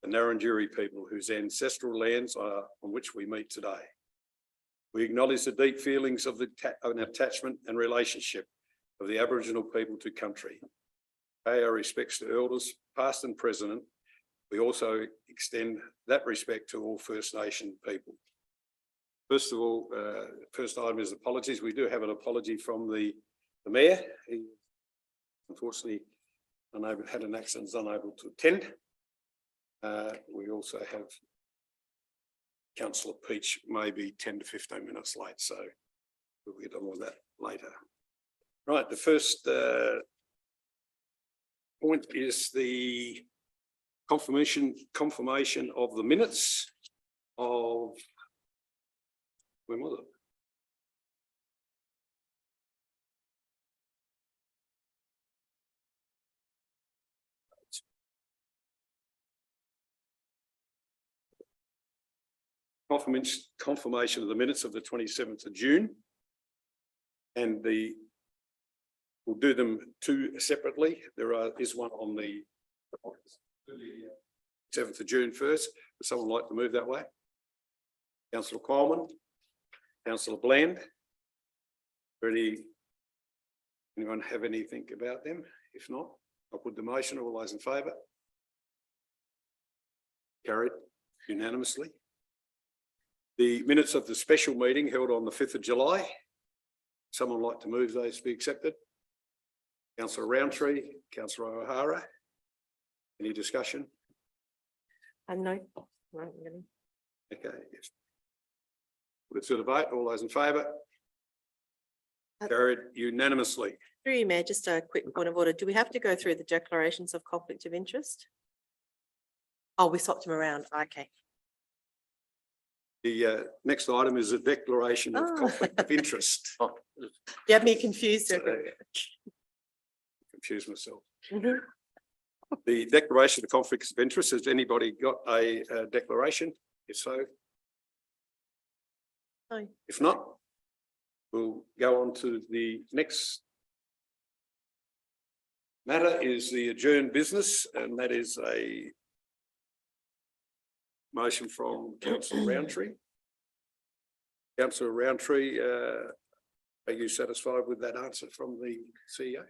the Ngarrindjeri people whose ancestral lands are on which we meet today. We acknowledge the deep feelings of an attachment and relationship of the Aboriginal people to country. Pay our respects to elders, past and present. We also extend that respect to all First Nation people. First of all, first item is apologies. We do have an apology from the Mayor. He unfortunately had an accident, is unable to attend. We also have Councillor Peach, maybe 10 to 15 minutes late, so we'll get on with that later. Right, the first point is the confirmation of the minutes of, when was it? Confirmation of the minutes of the 27th of June. And we'll do them two separately. There is one on the 7th of June first. Would someone like to move that way? Councillor Coleman, Councillor Bland. Anyone have anything about them? If not, I'll put the motion. All those in favour? Carried unanimously. The minutes of the special meeting held on the 5th of July. Someone like to move those to be accepted? Councillor Roundtree, Councillor O'Hara. Any discussion? No. Okay. Yes. Let's do the vote. All those in favour? Carried unanimously. Through you, Mayor, just a quick point of order. Do we have to go through the declarations of conflict of interest? Oh, we swapped them around. Okay. The next item is a declaration of conflict of interest. You had me confused. Confused myself. The declaration of conflicts of interest. Has anybody got a declaration? If so? No. If not, we'll go on to the next matter is the adjourned business, and that is a motion from Councillor Roundtree. Councillor Roundtree, are you satisfied with that answer from the CEO?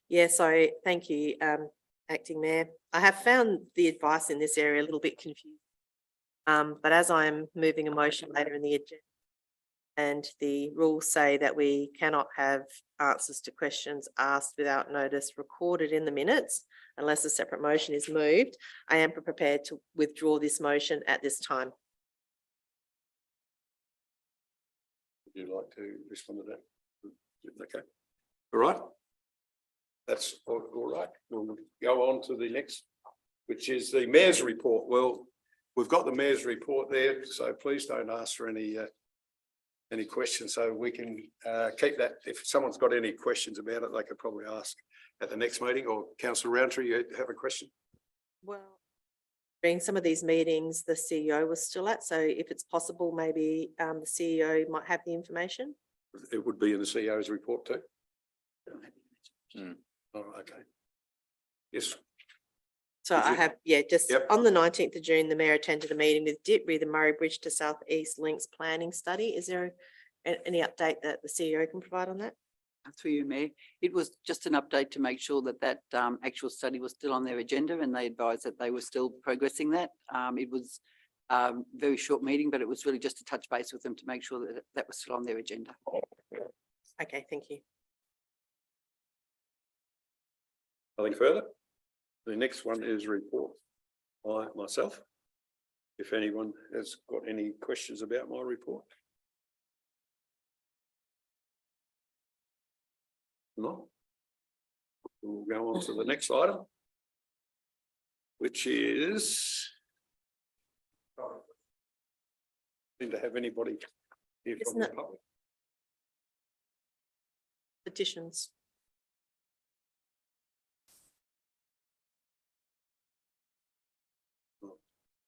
Yes, thank you, Acting Mayor. I have found the advice in this area a little bit confusing. But as I'm moving a motion later in the agenda, and the rules say that we cannot have answers to questions asked without notice recorded in the minutes unless a separate motion is moved, I am prepared to withdraw this motion at this time. Would you like to respond to that? Okay. All right. That's all right. We'll go on to the next, which is the Mayor's report. Well, we've got the Mayor's report there, so please don't ask for any questions, so we can keep that. If someone's got any questions about it, they could probably ask at the next meeting. Or Councillor Roundtree, you have a question? Well, during some of these meetings, the CEO was still at, so if it's possible, maybe the CEO might have the information. It would be in the CEO's report too. Oh, okay. Yes. So I have, just on the 19th of June, the Mayor attended a meeting with DITRI, the Murray Bridge to South East Links planning study. Is there any update that the CEO can provide on that? Through you, Mayor. It was just an update to make sure that actual study was still on their agenda, and they advised that they were still progressing that. It was a very short meeting, but it was really just to touch base with them to make sure that that was still on their agenda. Okay, thank you. Nothing further? The next one is report by myself. If anyone has got any questions about my report. No. We'll go on to the next item, which is seem to have anybody here from the public. Petitions.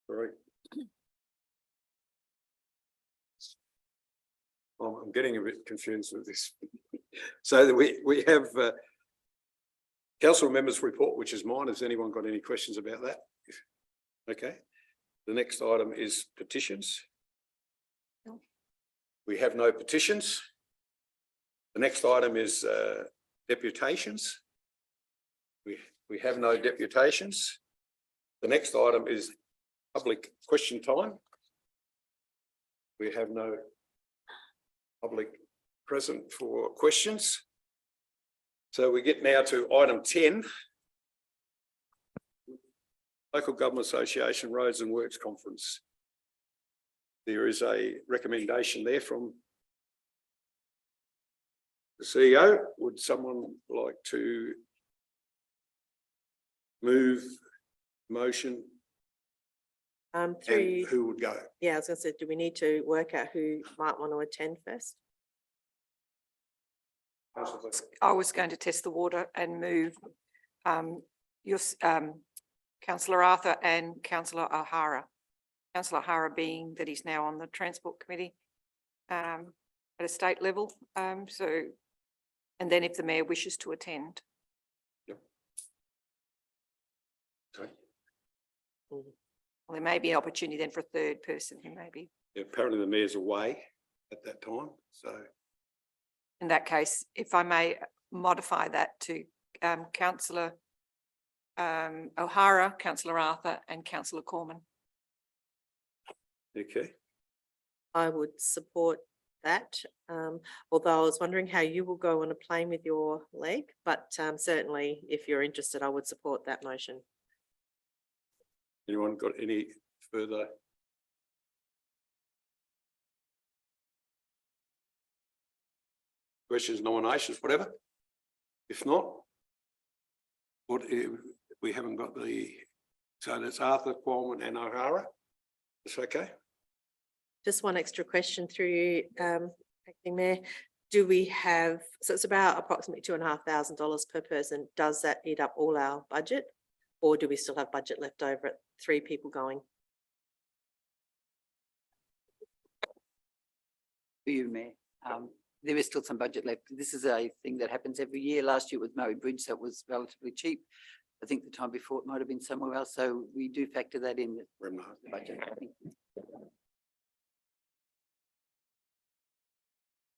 Right. I'm getting a bit confused with this. So we have council members report, which is mine. Has anyone got any questions about that? Okay. The next item is petitions. No. We have no petitions. The next item is deputations. We have no deputations. The next item is public question time. We have no public present for questions. So we get now to item 10. Local Government Association Roads and Works Conference. There is a recommendation there from the CEO. Would someone like to move motion and Through, who would go? yeah, I was gonna say, do we need to work out who might want to attend first? I was going to test the water and move your councillor Arthur and councillor O'Hara. Councillor O'Hara being that he's now on the Transport Committee at a state level. So, and then if the mayor wishes to attend. Okay. Mm. Well, there may be an opportunity then for a third person who may be. Yeah, apparently the mayor's away at that time, so. In that case, if I may modify that to councillor O'Hara, councillor Arthur and councillor Cormann. Okay, I would support that. Although I was wondering how you will go on a plane with your leg, but certainly if you're interested, I would support that motion. anyone got any further? Questions, nominations, whatever? If not, what if we haven't got the, so that's Arthur, Qualman and O'Hara. It's okay. Just one extra question through you, Acting Mayor. Do we have, so it's about approximately $2,500 per person. Does that eat up all our budget? Or do we still have budget left over at 3 people going? For you, Mayor. There is still some budget left. This is a thing that happens every year. Last year with Murray Bridge, that was relatively cheap. I think the time before it might have been somewhere else. So we do factor that in the budget. I think.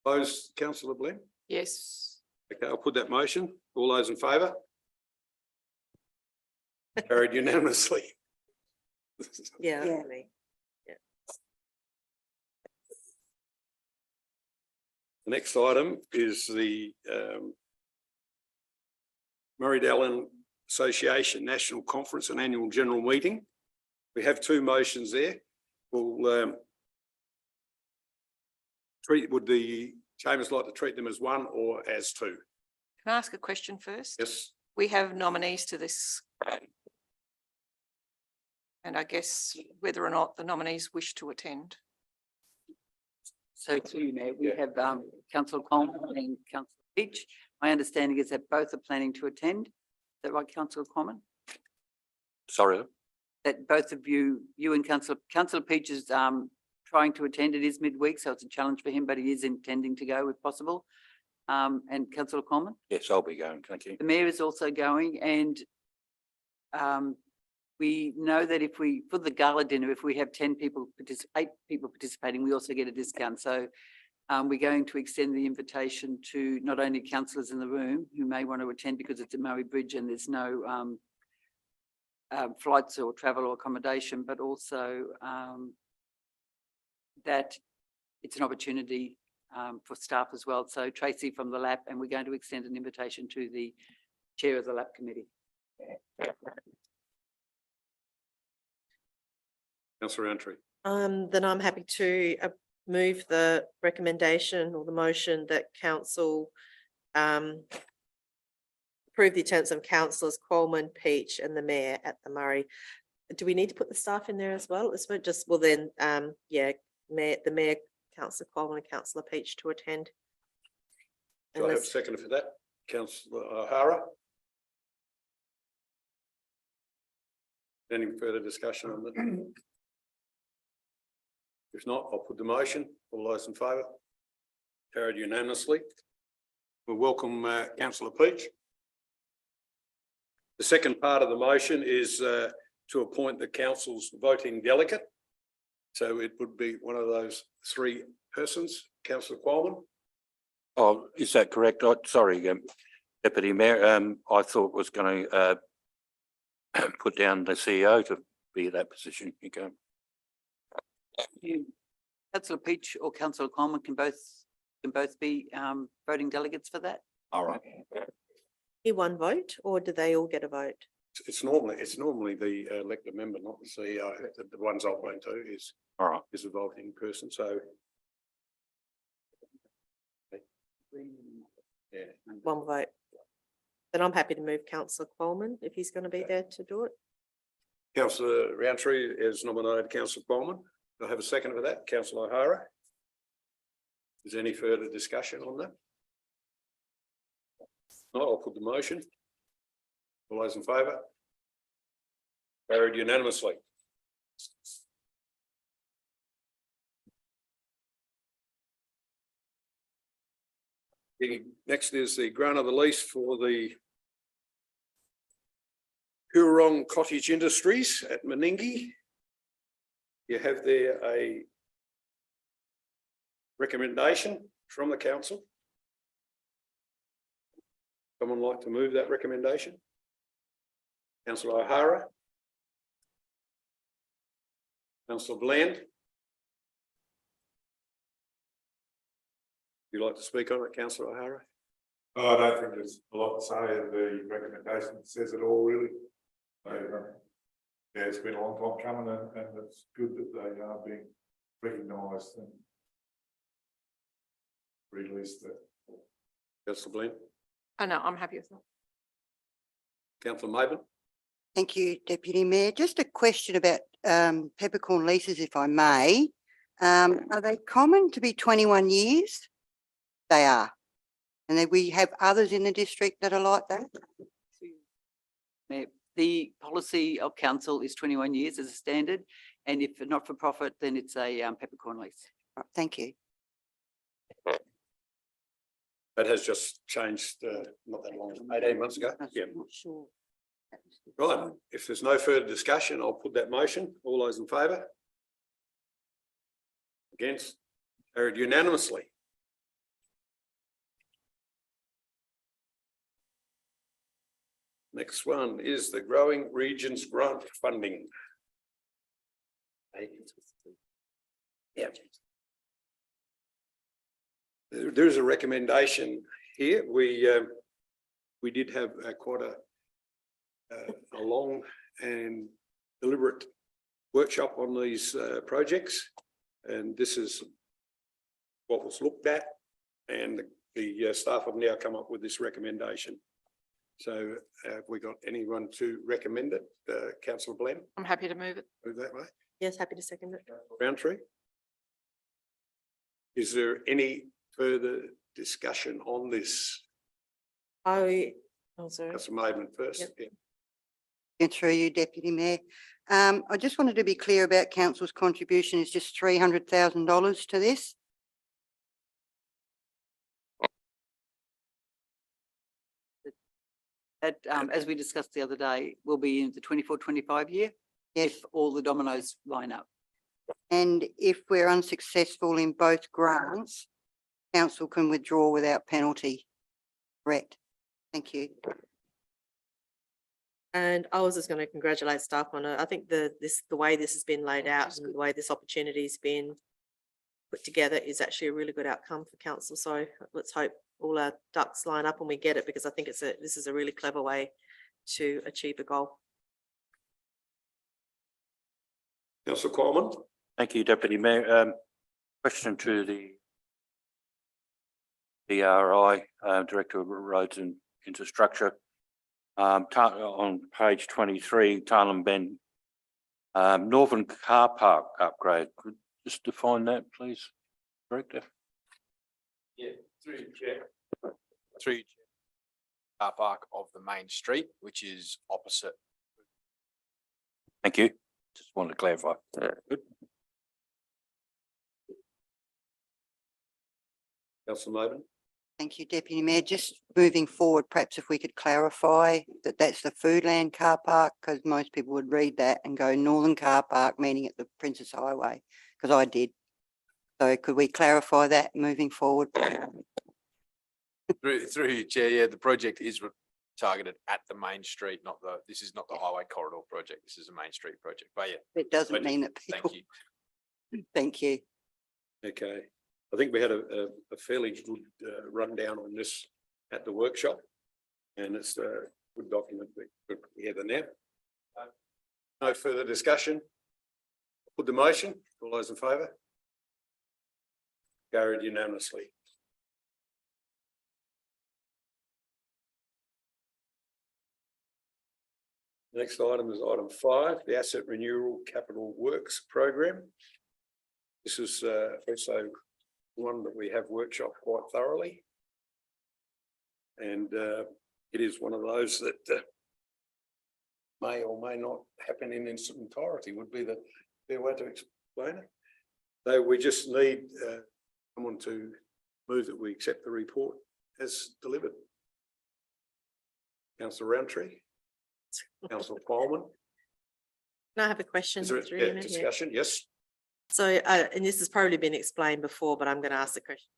Opposed, councillor Blim? Yes. Okay, I'll put that motion. All those in favour? Carried unanimously. Yeah. Yeah. Definitely. The next item is the Murray-Darling Association National Conference and Annual General Meeting. We have 2 motions there. We'll would the chambers like to treat them as one or as 2? Can I ask a question first? Yes, We have nominees to this. And I guess whether or not the nominees wish to attend. So to you, Mayor, we Yeah. have councillor Coleman and councillor Peach. My understanding is that both are planning to attend. Is that right, councillor Coleman? Sorry, That both of you and councillor Peach is trying to attend. It is midweek, so it's a challenge for him, but he is intending to go if possible. And councillor Coleman? yes, I'll be going, thank you. The mayor is also going, and we know that if we, for the gala dinner, if we have 8 people participating, we also get a discount. So we're going to extend the invitation to not only councillors in the room who may want to attend because it's at Murray Bridge and there's no flights or travel or accommodation, but also that it's an opportunity for staff as well. So Tracy from the LAP, and we're going to extend an invitation to the chair of the LAP committee. councillor Roundtree. Then I'm happy to move the recommendation or the motion that council approve the attendance of councillors Coleman, Peach and the mayor at the Murray. Do we need to put the staff in there as well? It's just, well then, yeah, the mayor, councillor Coleman and councillor Peach to attend. Do I have a Unless- second for that? Councillor O'Hara? Any further discussion on that? If not, I'll put the motion. All those in favour? Carried unanimously. We'll welcome councillor Peach. The second part of the motion is to appoint the council's voting delegate. So it would be one of those three persons, councillor Qualman. Oh, is that correct? Sorry, Deputy Mayor, I thought was going to put down the CEO to be that position. You go. Councillor Peach or Councillor Coleman can both be voting delegates for that. All right. One vote, or do they all get a vote? It's normally the elected member, not the CEO. The ones I've been to All right. is a voting person, so. Yeah. One vote. Then I'm happy to move councillor Coleman if he's going to be there to do it. Councillor Roundtree is nominated councillor Qualman. Do I have a second for that? Councillor O'Hara. Is there any further discussion on that? No, I'll put the motion. All those in favour? Carried unanimously. The next is the grant of the lease for the Hurong Cottage Industries at Meningie. You have there a recommendation from the council. Someone like to move that recommendation? Councillor O'Hara. Councillor Bland. Would you like to speak on it, Councillor O'Hara? I don't think there's a lot to say. The recommendation says it all, really. So, yeah, it's been a long time coming, and it's good that they are being recognised and released. Councillor Bland. Oh, no, I'm happy with that. Councillor Maben. Thank you, Deputy Mayor. Just a question about peppercorn leases, if I may. Are they common to be 21 years? They are. And then we have others in the district that are like that? Mayor, the policy of council is 21 years as a standard, and if not for profit, then it's a peppercorn lease. Right, thank you. That has just changed, not that long, 18 months ago. I'm Yeah. not sure. Right. If there's no further discussion, I'll put that motion. All those in favour? Against? Carried unanimously. Next one is the Growing Regions Grant Funding. Yeah. There's a recommendation here. We did have quite a long and deliberate workshop on these projects, and this is what was looked at, and the staff have now come up with this recommendation. So have we got anyone to recommend it? Councillor Bland, I'm happy to move it. move that way. Yes, happy to second it. Roundtree. Is there any further discussion on this? Sorry. Councillor Maidman first. Yep. Yeah. And through you, Deputy Mayor. I just wanted to be clear about council's contribution is just $300,000 to this. That, as we discussed the other day, will be in the 24-25 year, Yes. if all the dominoes line up. And if we're unsuccessful in both grants, council can withdraw without penalty. Correct. Thank you. And I was just going to congratulate staff on it. I think the way this has been laid out and the way this opportunity's been put together is actually a really good outcome for council. So let's hope all our ducks line up and we get it, because I think this is a really clever way to achieve a goal. Councillor Coleman. Thank you, Deputy Mayor. Question to the DRI, Director of Roads and Infrastructure. On page 23, Tarlem Bend, Northern Car Park upgrade. Could you just define that, please, Director? Yeah, through car park of the main street, which is opposite. Thank you. Just wanted to clarify. Good. Councillor Maidman. Thank you, Deputy Mayor. Just moving forward, perhaps if we could clarify that that's the Foodland car park, because most people would read that and go Northern Car Park, meaning at the Princess Highway, because I did. So could we clarify that moving forward? Through you, Chair, yeah, the project is targeted at the main street, not this is not the highway corridor project. This is a main street project, but yeah, It doesn't mean that people. thank you. Thank you. Okay, I think we had a fairly good rundown on this at the workshop. And it's a good document we put together now. No further discussion. Put the motion, all those in favour? Carried unanimously. Next item is item 5, the Asset Renewal Capital Works Program. This is also one that we have workshopped quite thoroughly. And it is one of those that may or may not happen in its entirety, would be the fair way to explain it. So we just need someone to move that we accept the report as delivered. Councillor Roundtree, Councillor Coleman, Can I have a question? is there through you, a Mayor? discussion? Yes. So, and this has probably been explained before, but I'm going to ask the question.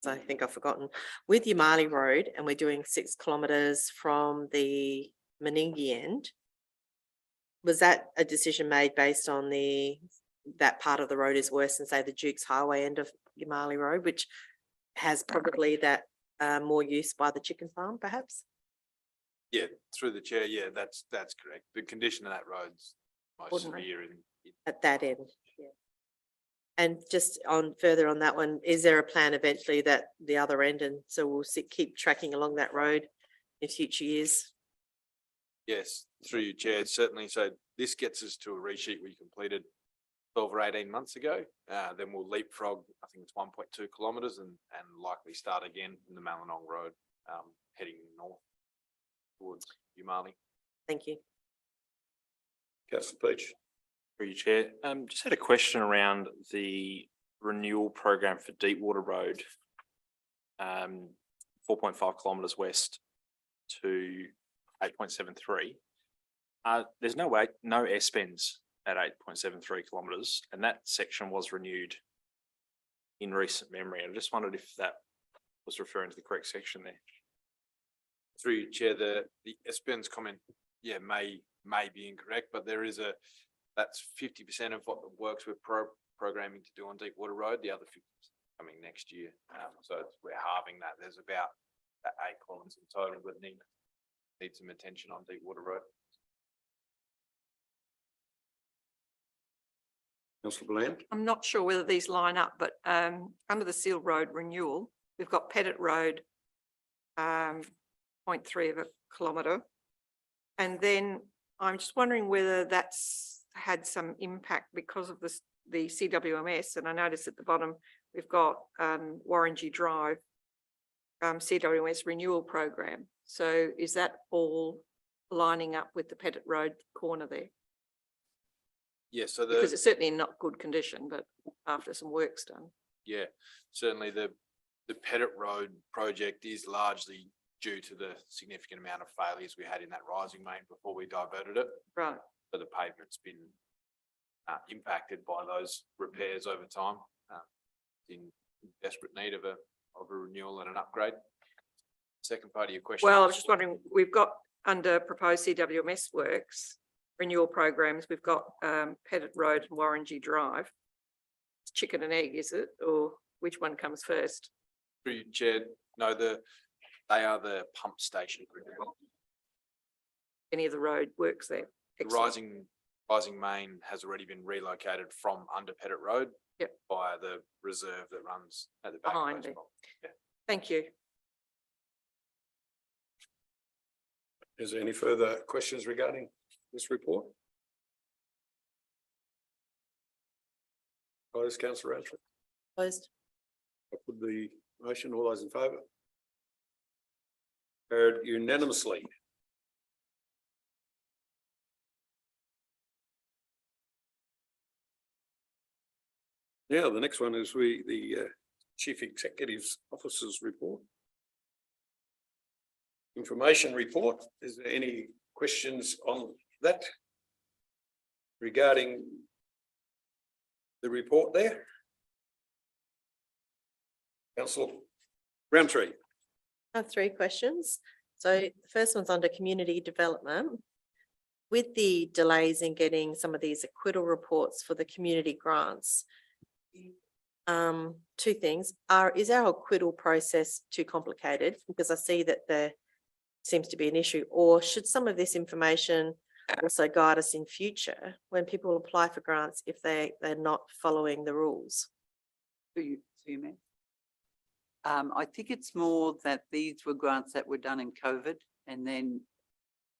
So I think I've forgotten. With Yamali Road, and we're doing 6 kilometres from the Meningie end, was that a decision made based on that part of the road is worse than, say, the Duke's Highway end of Yamali Road, which has probably that more use by the chicken farm, perhaps? Yeah, through the chair, yeah, that's correct. The condition of that road's most Ordinary. severe in At that end, yeah. And just on further on that one, is there a plan eventually that the other end, and so we'll keep tracking along that road in future years? Yes, through you, Chair, certainly. So this gets us to a resheet we completed 12 or 18 months ago. Then we'll leapfrog, I think it's 1.2 kilometres and likely start again in the Malinong Road, heading north towards Yamali. Thank you. Councillor Peach. Through you, Chair. Just had a question around the renewal program for Deepwater Road. 4.5 kilometres west to 8.73. There's no S-bends at 8.73 kilometres, and that section was renewed in recent memory. I just wondered if that was referring to the correct section there. Through you, Chair, the S-bends comment, yeah, may be incorrect, but there is that's 50% of what the works we're programming to do on Deepwater Road. The other 50% coming next year. So we're halving that. There's about 8 kilometres in total that need some attention on Deepwater Road. Councillor Bland. I'm not sure whether these line up, but under the Seal Road renewal, we've got Pettit Road, 0.3 of a kilometre. And then I'm just wondering whether that's had some impact because of the CWMS. And I noticed at the bottom, we've got Warringy Drive, CWMS renewal program. So is that all lining up with the Pettit Road corner there? Yeah, so Because it's certainly in not good condition, but after some work's done. yeah, certainly the Pettit Road project is largely due to the significant amount of failures we had in that rising main before we diverted it. Right. So the pavement's been impacted by those repairs over time, in desperate need of a renewal and an upgrade. Second part of your question. Well, I was just wondering, we've got under proposed CWMS works, renewal programs, we've got Pettit Road and Warringy Drive. It's chicken and egg, is it? Or which one comes first? Through you, Chair, no, they are the pump station. Any of the road works there? The Excellent. rising main has already been relocated from under Pettit Road. Yep. Via the reserve that runs at the back. Behind of those it. properties. Yeah. Thank you. Is there any further questions regarding this report? Close, Councillor Roundtree. Closed. I put the motion, all those in favour? Carried unanimously. Now, the next one is the Chief Executive's Officer's report. information report. Is there any questions on that? Regarding the report there? Councillor Roundtree. I have three questions. So the first one's under community development. With the delays in getting some of these acquittal reports for the community grants, two things. Is our acquittal process too complicated? Because I see that there seems to be an issue, or should some of this information also guide us in future when people apply for grants if they're not following the rules? through you, Mayor. I think it's more that these were grants that were done in COVID, and then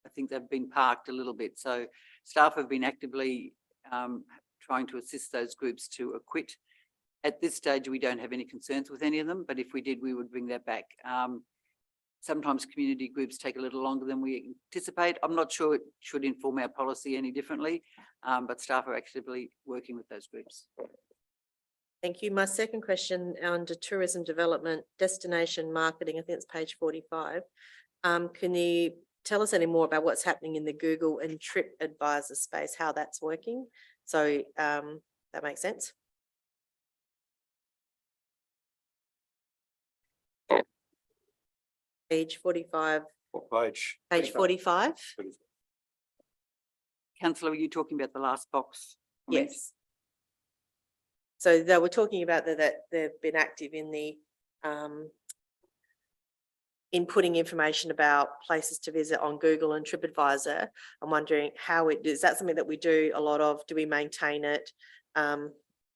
I think they've been parked a little bit. So staff have been actively trying to assist those groups to acquit. At this stage, we don't have any concerns with any of them, but if we did, we would bring that back. Sometimes community groups take a little longer than we anticipate. I'm not sure it should inform our policy any differently, but staff are actively working with those groups. Thank you. My second question under tourism development, destination marketing, I think it's page 45. Can you tell us any more about what's happening in the Google and TripAdvisor space, how that's working? So that makes sense. Page 45, What page? page 45? Councillor, were you talking about the last box? comment? Yes. So they were talking about that they've been active in the in putting information about places to visit on Google and TripAdvisor. I'm wondering how is that something that we do a lot of? Do we maintain it?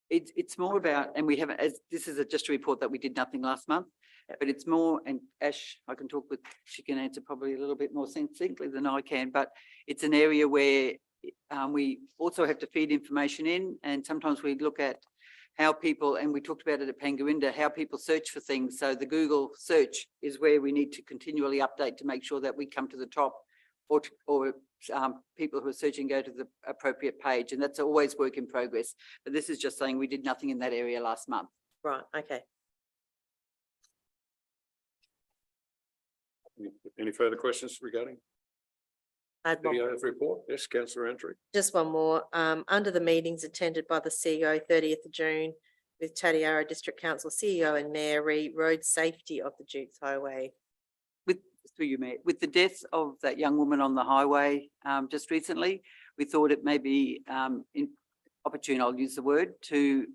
It's more about, and we haven't, as this is just a report that we did nothing last month, but it's more, and Ash, I can talk with, she can answer probably a little bit more succinctly than I can, but it's an area where we also have to feed information in, and sometimes we look at how people, and we talked about it at Pangarinda, how people search for things. So the Google search is where we need to continually update to make sure that we come to the top, or people who are searching go to the appropriate page, and that's always work in progress. But this is just saying we did nothing in that area last month. Right, okay. Any further questions regarding I had one the report? Yes, councillor Roundtree. Just one more. Under the meetings attended by the CEO 30th of June with Tatiara District Council CEO and Mayor road safety of the Dukes Highway. Through you, Mayor, with the death of that young woman on the highway just recently, we thought it may be opportune, I'll use the word, to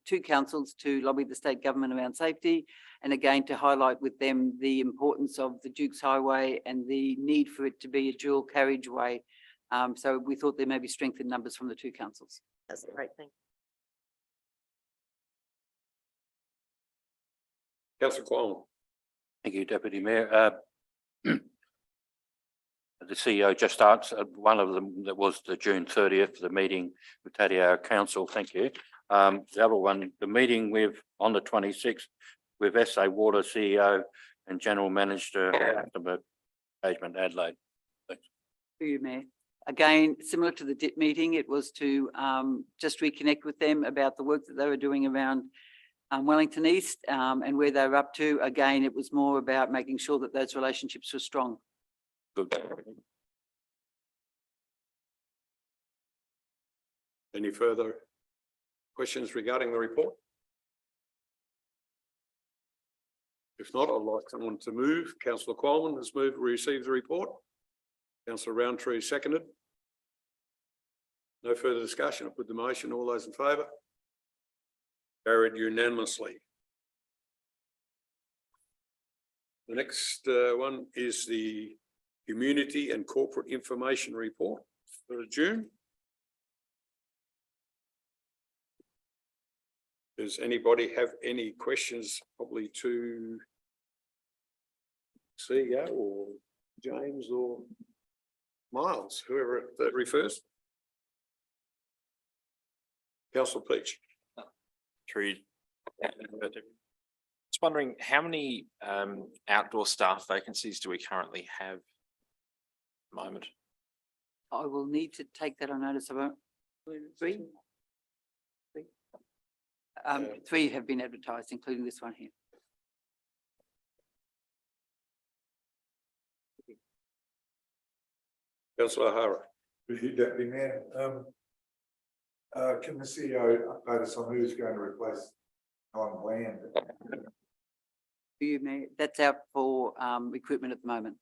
two councils to lobby the state government around safety, and again to highlight with them the importance of the Dukes Highway and the need for it to be a dual carriageway. So we thought there may be strength in numbers from the two councils. That's a great thing. Councillor Kwong. Thank you, Deputy Mayor. The CEO just answered one of them, that was the June 30th, the meeting with Tatiara Council. Thank you. The other one, the meeting with on the 26th with SA Water CEO and General Manager Customer Engagement Adelaide. Thanks. Through you, Mayor. Again, similar to the DIP meeting, it was to just reconnect with them about the work that they were doing around Wellington East and where they were up to. Again, it was more about making sure that those relationships were strong. Good. Any further questions regarding the report? If not, I'd like someone to move. Councillor Coleman has moved, receive the report. Councillor Roundtree seconded. No further discussion. I'll put the motion. All those in favour? Carried unanimously. The next one is the Community and Corporate Information Report for June. Does anybody have any questions, probably to CEO or James or Miles, whoever that refers? Councillor Peach. Through. Just wondering, how many outdoor staff vacancies do we currently have at the moment? I will need to take that on notice. About three. Three have been advertised, including this one here. Councillor O'Hara. With you, Deputy Mayor, can the CEO update us on who's going to replace on land? For you, Mayor, that's out for recruitment at the moment.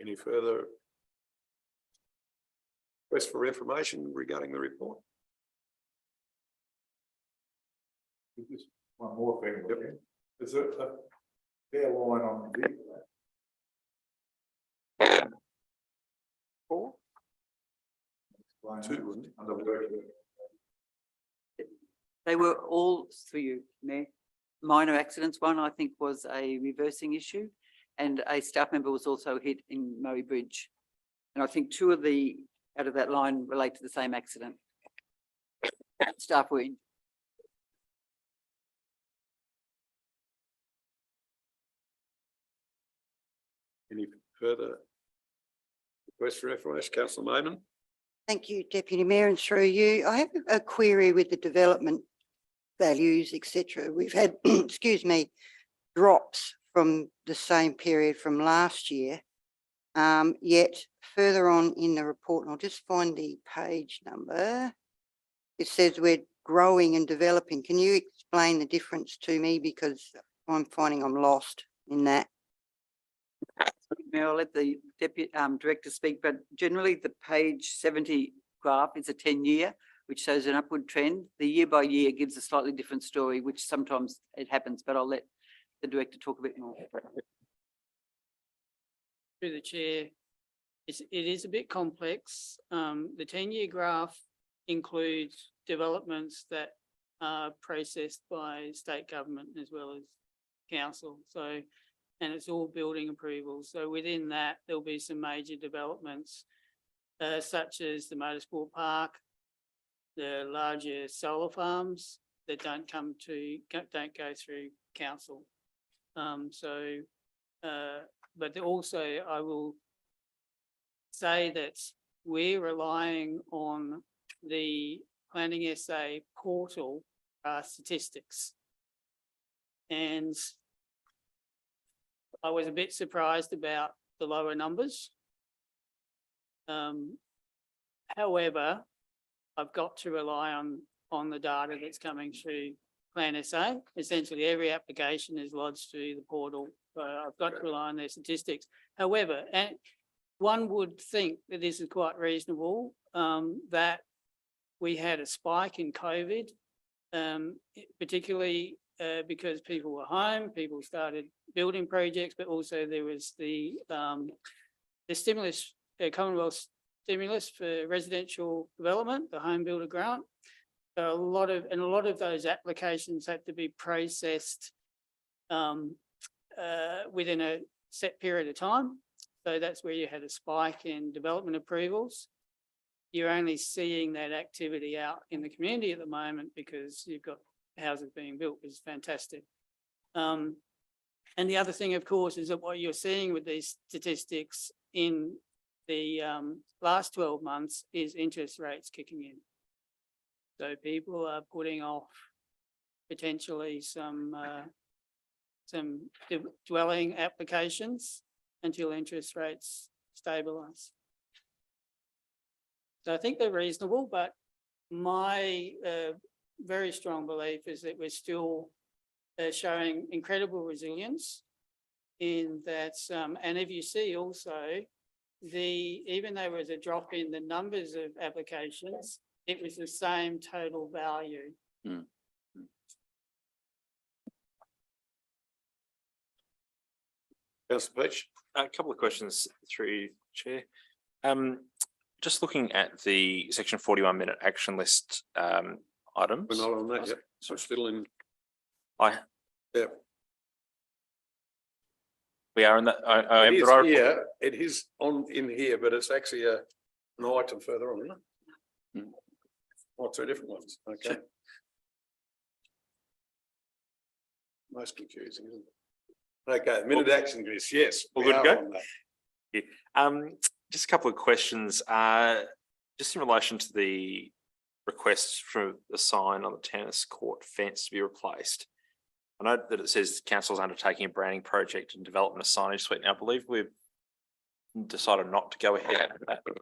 Any further request for information regarding the report? Just one more thing, okay? Is it a fair line on the deed? Four? Explain Two, that. wouldn't it? Under working. They were all, through you, Mayor, minor accidents. One, I think, was a reversing issue, and a staff member was also hit in Murray Bridge. And I think two of the, out of that line relate to the same accident. Staff were in. Any further request for information? Councillor Mayman. Thank you, Deputy Mayor, and through you. I have a query with the development values, etc. We've had, excuse me, drops from the same period from last year. Yet further on in the report, and I'll just find the page number. It says we're growing and developing. Can you explain the difference to me? Because I'm finding I'm lost in that. Mayor, I'll let the deputy director speak, but generally the page 70 graph is a 10-year, which shows an upward trend. The year by year gives a slightly different story, which sometimes it happens, but I'll let the director talk a bit more. Through the chair, it is a bit complex. The 10-year graph includes developments that are processed by state government as well as council. So, and it's all building approvals. So within that, there'll be some major developments such as the motorsport park, the larger solar farms that don't go through council. But also I will say that we're relying on the Planning SA portal statistics. And I was a bit surprised about the lower numbers. However, I've got to rely on the data that's coming through Plan SA. Essentially, every application is lodged through the portal. So I've got to rely on their statistics. However, and one would think that this is quite reasonable, that we had a spike in COVID, particularly because people were home, people started building projects, but also there was the stimulus, Commonwealth stimulus for residential development, the home builder grant. So a lot of those applications had to be processed within a set period of time. So that's where you had a spike in development approvals. You're only seeing that activity out in the community at the moment because you've got houses being built, which is fantastic. And the other thing, of course, is that what you're seeing with these statistics in the last 12 months is interest rates kicking in. So people are putting off potentially some dwelling applications until interest rates stabilise. So I think they're reasonable, but my very strong belief is that we're still showing incredible resilience in that, and if you see also, even though there was a drop in the numbers of applications, it was the same total value. Councillor Peach. A couple of questions through you, Chair. Just looking at the section 41-minute action list items. We're not on that yet. So still in, We are in that. I it am, is but I- here, it is on in here, but it's actually an item further on, isn't it? Or two different ones, okay. Sure. Most confusing, isn't it? Okay, minute action list, yes. All we good to are go? on that. Just a couple of questions. Just in relation to the request for the sign on the tennis court fence to be replaced. I know that it says council is undertaking a branding project and development of signage suite. Now, I believe we've decided not to go ahead with that through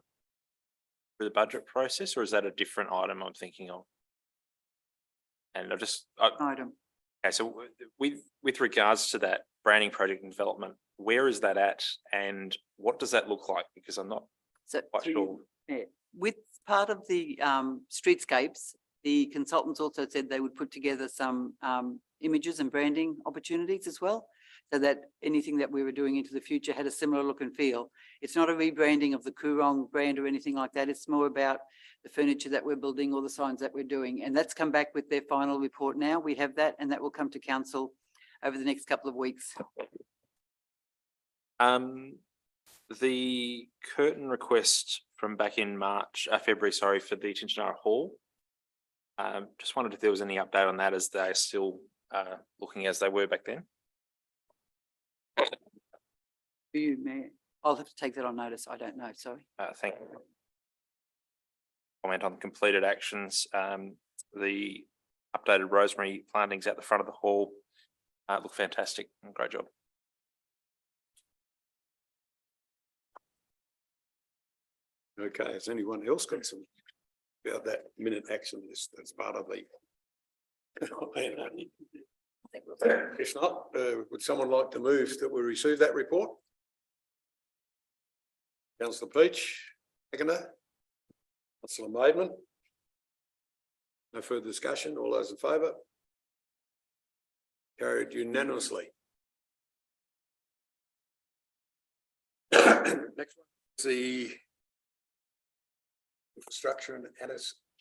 the budget process, or is that a different item I'm thinking of? And Item. okay, so with regards to that branding project and development, where is that at and what does that look like? Because I'm not So quite through sure. you, Mayor, with part of the streetscapes, the consultants also said they would put together some images and branding opportunities as well. So that anything that we were doing into the future had a similar look and feel. It's not a rebranding of the Coorong brand or anything like that. It's more about the furniture that we're building or the signs that we're doing. And that's come back with their final report now. We have that and that will come to council over the next couple of weeks. The curtain request from back in February, sorry, for the Tintinara Hall. Just wondered if there was any update on that as they're still looking as they were back then. For you, Mayor, I'll have to take that on notice. I don't know, sorry. Thank you. Comment on completed actions. The updated rosemary plantings at the front of the hall look fantastic. Great job. Okay, has anyone else got some about that minute action list that's part of the? If not, would someone like to move that we receive that report? Councillor Peach, seconder. Councillor Maidman. No further discussion. All those in favour? Carried unanimously. Next one, is the infrastructure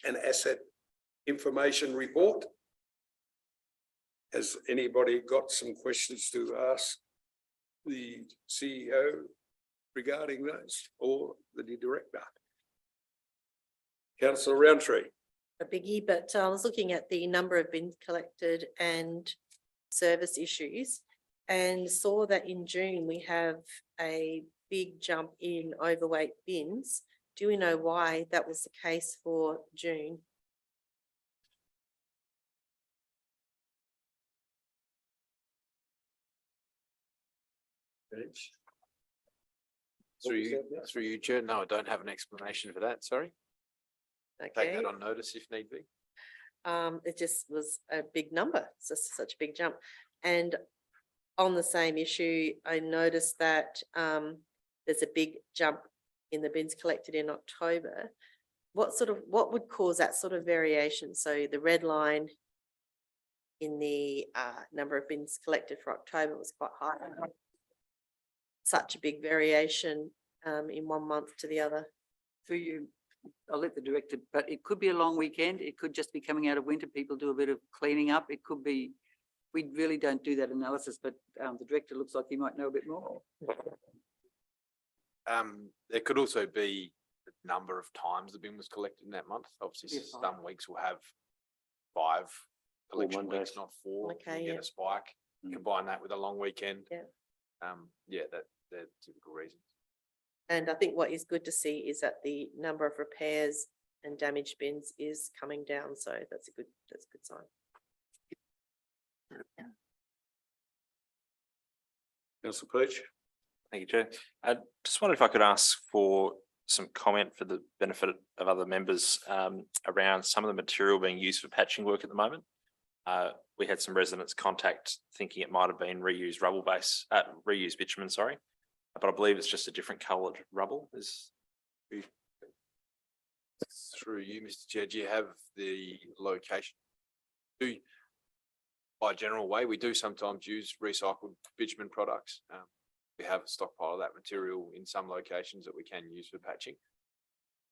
and asset information report. Has anybody got some questions to ask the CEO regarding those or the director? Councillor Roundtree. A biggie, but I was looking at the number of bins collected and service issues and saw that in June we have a big jump in overweight bins. Do we know why that was the case for June? Through you, Chair. No, I don't have an explanation for that, sorry. Take Okay, that on notice if need be. it just was a big number. It's just such a big jump. And on the same issue, I noticed that there's a big jump in the bins collected in October. What would cause that sort of variation? So the red line in the number of bins collected for October was quite high. Such a big variation in one month to the other. Through you, I'll let the director, but it could be a long weekend. It could just be coming out of winter. People do a bit of cleaning up. It could be, we really don't do that analysis, but the director looks like he might know a bit more. There could also be the number of times the bin was collected in that month. Obviously, Yeah, fine. some weeks will have 5 collection Mondays. weeks, not 4. Okay, You get yeah. a spike. Mm. Combine that with a long weekend. Yeah. They're typical reasons. And I think what is good to see is that the number of repairs and damaged bins is coming down. So that's a good sign. Councillor Peach. Thank you, Chair. I just wondered if I could ask for some comment for the benefit of other members around some of the material being used for patching work at the moment. We had some residents contact thinking it might have been reused reused bitumen, sorry, but I believe it's just a different coloured rubble. Through you, Mr. Chair, do you have the location? By general way, we do sometimes use recycled bitumen products. We have a stockpile of that material in some locations that we can use for patching.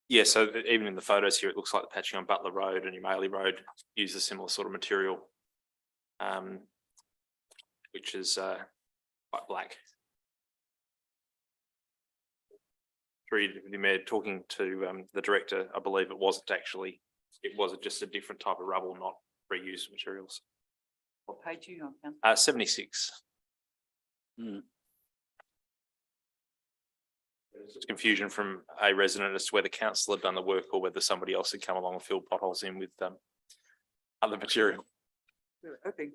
Yeah, so even in the photos here, it looks like the patching on Butler Road and Umaley Road use a similar sort of material, which is quite black. Through the Mayor, talking to the director, I believe it was just a different type of rubble, not reused materials. What page are you on? 76. There's confusion from a resident as to whether council had done the work or whether somebody else had come along and filled potholes in with other material. We were hoping.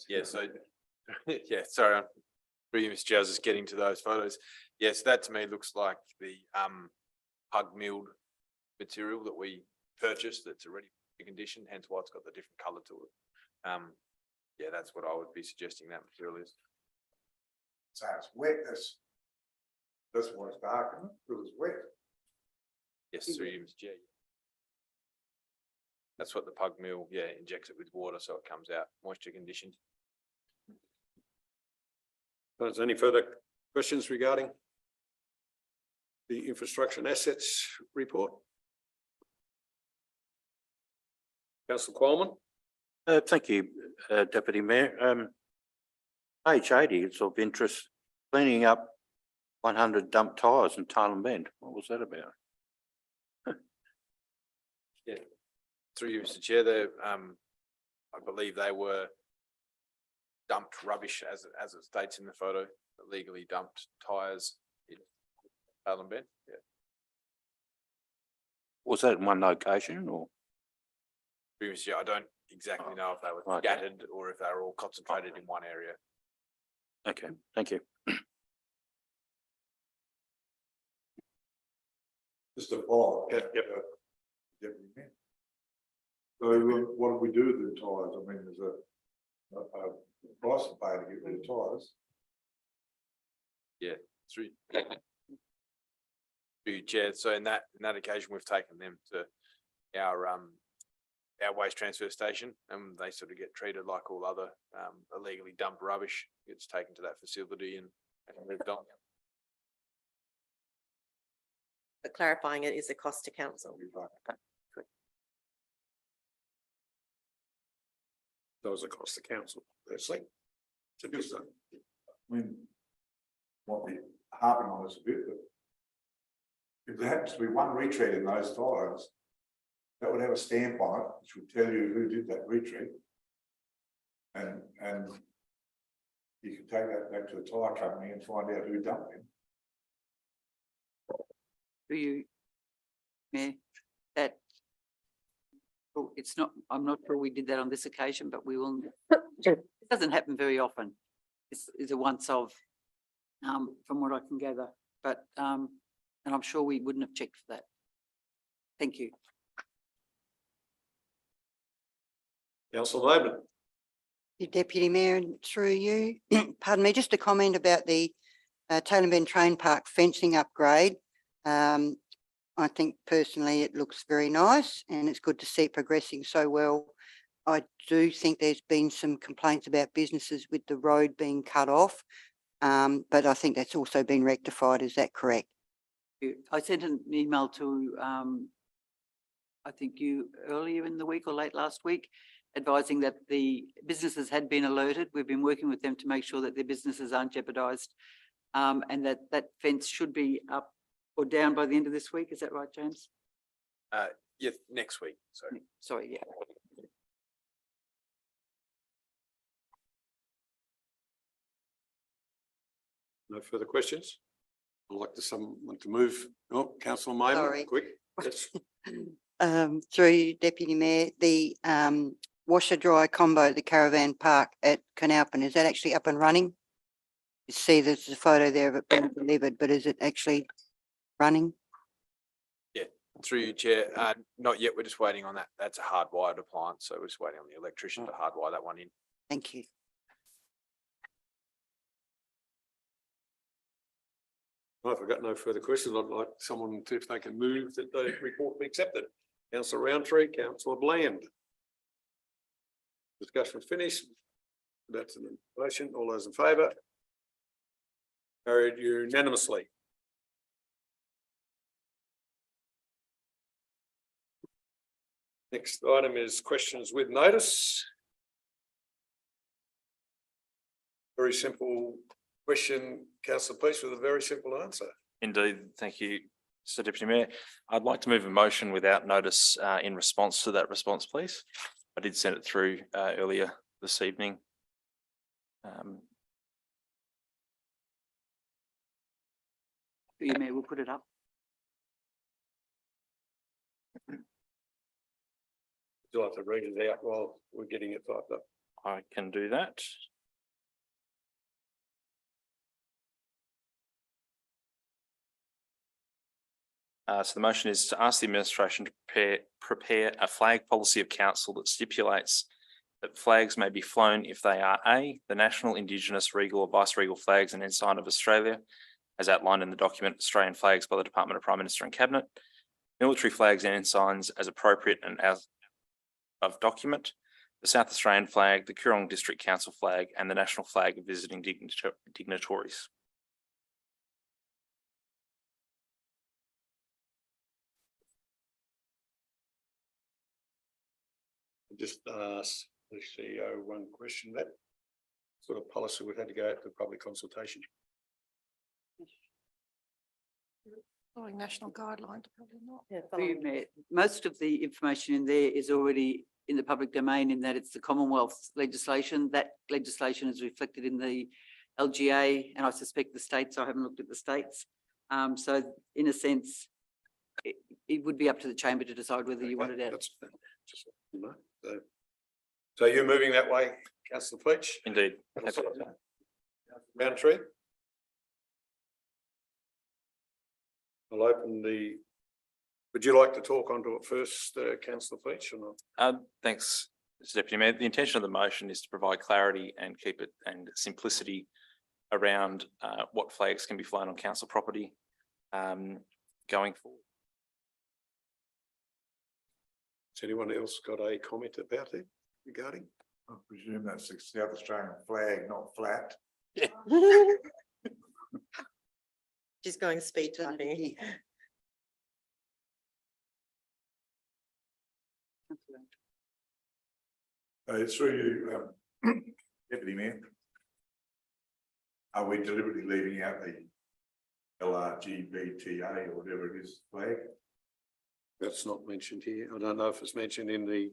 Yeah, so, yeah, sorry, through you, Mr. Chair, I was just getting to those photos. Yes, that to me looks like the pug milled material that we purchased that's already in condition, hence why it's got the different colour to it. Yeah, that's what I would be suggesting that material is. So it's wet, that's why it's dark, isn't it? It was wet. Yes, through you, Mr. Chair. That's what the pug mill, yeah, injects it with water so it comes out moisture conditioned. Is there any further questions regarding the infrastructure and assets report? Councillor Coleman? Thank you, Deputy Mayor. Page 80, it's of interest, cleaning up 100 dump tyres in Thailand Bend. What was that about? Through you, Mr. Chair, I believe they were dumped rubbish as it states in the photo, illegally dumped tyres in Allen Bend. Yeah. Was that in one location or? Through you, Mr. Chair, I don't exactly know if they were Okay. scattered or if they were all concentrated in one area. Okay, thank you. Just a follow. Yep. Deputy Mayor. So what do we do with the tyres? I mean, there's a price to pay to get rid of tyres. Through you, Chair, so in that occasion, we've taken them to our waste transfer station and they sort of get treated like all other illegally dumped rubbish. Gets taken to that facility and moved on. But clarifying it is a cost to council. Those are cost to council, personally. To do so. I mean, might be harping on this a bit, but if there happens to be one retreat in those tyres, that would have a stamp on it, which would tell you who did that retreat. And you can take that back to the tyre company and find out who dumped them. Do you, Mayor, that, well, it's not, I'm not sure we did that on this occasion, but we will, it doesn't happen very often. It's a once of, from what I can gather, but, and I'm sure we wouldn't have checked for that. Thank you. Councillor Noble? Your Deputy Mayor, and through you, pardon me, just a comment about the Taylor Bend Train Park fencing upgrade. I think personally it looks very nice and it's good to see it progressing so well. I do think there's been some complaints about businesses with the road being cut off, but I think that's also been rectified. Is that correct? I sent an email to, I think you earlier in the week or late last week, advising that the businesses had been alerted. We've been working with them to make sure that their businesses aren't jeopardised, and that fence should be up or down by the end of this week. Is that right, James? Yeah, next week, so. Sorry, yeah. No further questions? I'd like someone to move. Oh, Councillor Maitland, Sorry. quick. Yes. Through you, Deputy Mayor, the washer dry combo at the caravan park at Canalpin, is that actually up and running? You see there's a photo there of it being delivered, but is it actually running? Through you, Chair, not yet. We're just waiting on that. That's a hardwired appliance, so we're just waiting on the electrician to hardwire that one in. Thank you. If I've got no further questions, I'd like someone to, if they can move that the report be accepted. Councillor Roundtree, Councillor Bland. Discussion finished. That's an motion. All those in favour? Carried unanimously. Next item is questions with notice. Very simple question, Councillor Pearce, with a very simple answer. Indeed, thank you, Mr Deputy Mayor. I'd like to move a motion without notice in response to that response, please. I did send it through earlier this evening. You may, we'll put it up. You'll have to read it out while we're getting it typed up. I can do that. So the motion is to ask the administration to prepare a flag policy of council that stipulates that flags may be flown if they are A, the national, indigenous, regal or vice-regal flags and ensign of Australia, as outlined in the document Australian Flags by the Department of Prime Minister and Cabinet, military flags and ensigns as appropriate and as of document, the South Australian flag, the Coorong District Council flag and the national flag of visiting dignitaries. Just ask the CEO one question, that sort of policy would have to go out to public consultation. Following national guidelines, probably not. Yeah, Through you, following- Mayor, most of the information in there is already in the public domain in that it's the Commonwealth legislation. That legislation is reflected in the LGA and I suspect the states. I haven't looked at the states. So in a sense, it would be up to the chamber to decide whether you wanted Okay, it. that's just, you know, so you're moving that way, councillor Peach? Indeed. Roundtree? I'll open the, would you like to talk onto it first, councillor Peach, or not? Thanks, Mr Deputy Mayor. The intention of the motion is to provide clarity and keep it and simplicity around what flags can be flown on council property going forward. Has anyone else got a comment about it regarding? I presume that's the South Australian flag, not flat. She's going speed typing. It's through you, Deputy Mayor. Are we deliberately leaving out the LRGBTA or whatever it is flag? That's not mentioned here. I don't know if it's mentioned in the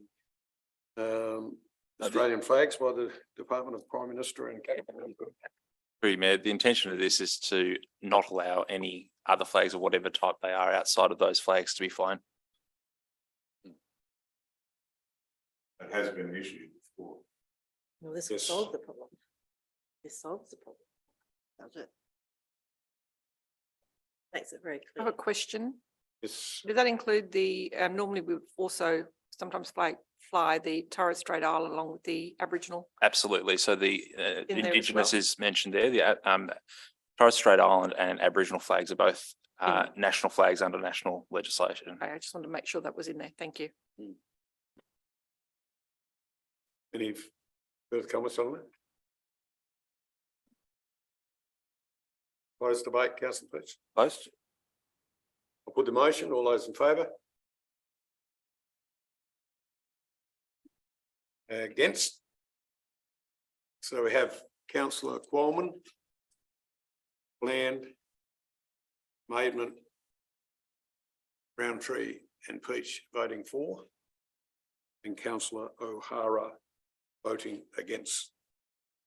Australian flags by the Department of Prime Minister and Cabinet. Through you, Mayor, the intention of this is to not allow any other flags of whatever type they are outside of those flags to be flown. It has been an issue before. Well, this will Yes. solve the problem. This solves the problem. Does it? Makes it very I have a clear. question. Yes, Does that include the, normally we would also sometimes fly the Torres Strait Island along with the Aboriginal? Absolutely. So the In there as Indigenous well. is mentioned there. The Torres Strait Island and Aboriginal flags are both national flags under national legislation. Okay, I just wanted to make sure that was in there. Thank you. any further comments on that? Close debate, councillor Peach. Closed. I'll put the motion. All those in favour? Against? So we have councillor Qualman, Bland, Maidment, Roundtree and Peach voting for, and councillor O'Hara voting against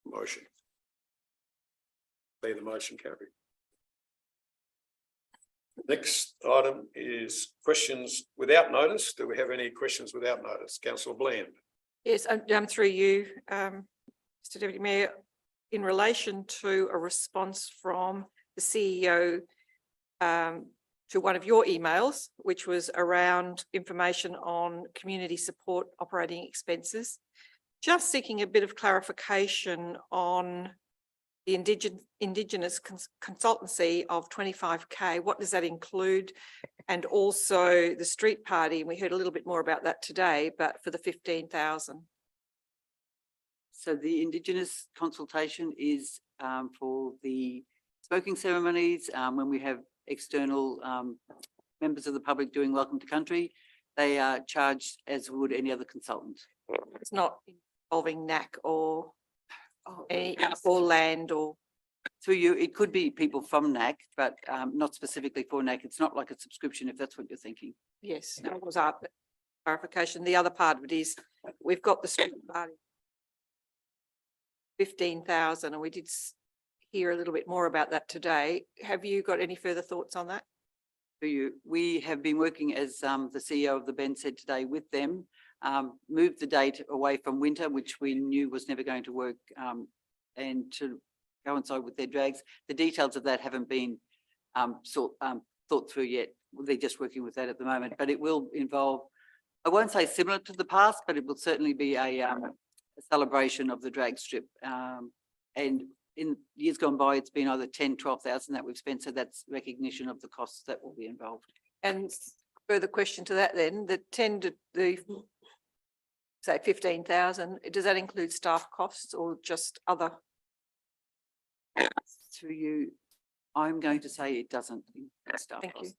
the motion. Be the motion carried. Next item is questions without notice. Do we have any questions without notice? Councillor Bland. Yes, through you, Mr Deputy Mayor, in relation to a response from the CEO to one of your emails, which was around information on community support operating expenses. Just seeking a bit of clarification on the Indigenous consultancy of 25K. What does that include? And also the street party, and we heard a little bit more about that today, but for the 15,000. So the Indigenous consultation is for the smoking ceremonies, when we have external members of the public doing Welcome to Country, they are charged as would any other consultant. It's not involving NAC or any or land or. Through you, it could be people from NAC, but not specifically for NAC. It's not like a subscription, if that's what you're thinking. Yes, that was our clarification. The other part of it is, we've got the street party. 15,000, and we did hear a little bit more about that today. Have you got any further thoughts on that? For you, we have been working, as the CEO of the Ben said today, with them moved the date away from winter, which we knew was never going to work, and to coincide with their drags. The details of that haven't been thought through yet. They're just working with that at the moment, but it will involve, I won't say similar to the past, but it will certainly be a celebration of the drag strip. And in years gone by, it's been either 10, 12,000 that we've spent. So that's recognition of the costs that will be involved. And further question to that then, the say 15,000, does that include staff costs or just other? To you, I'm going to say it doesn't. include staff Thank you. costs.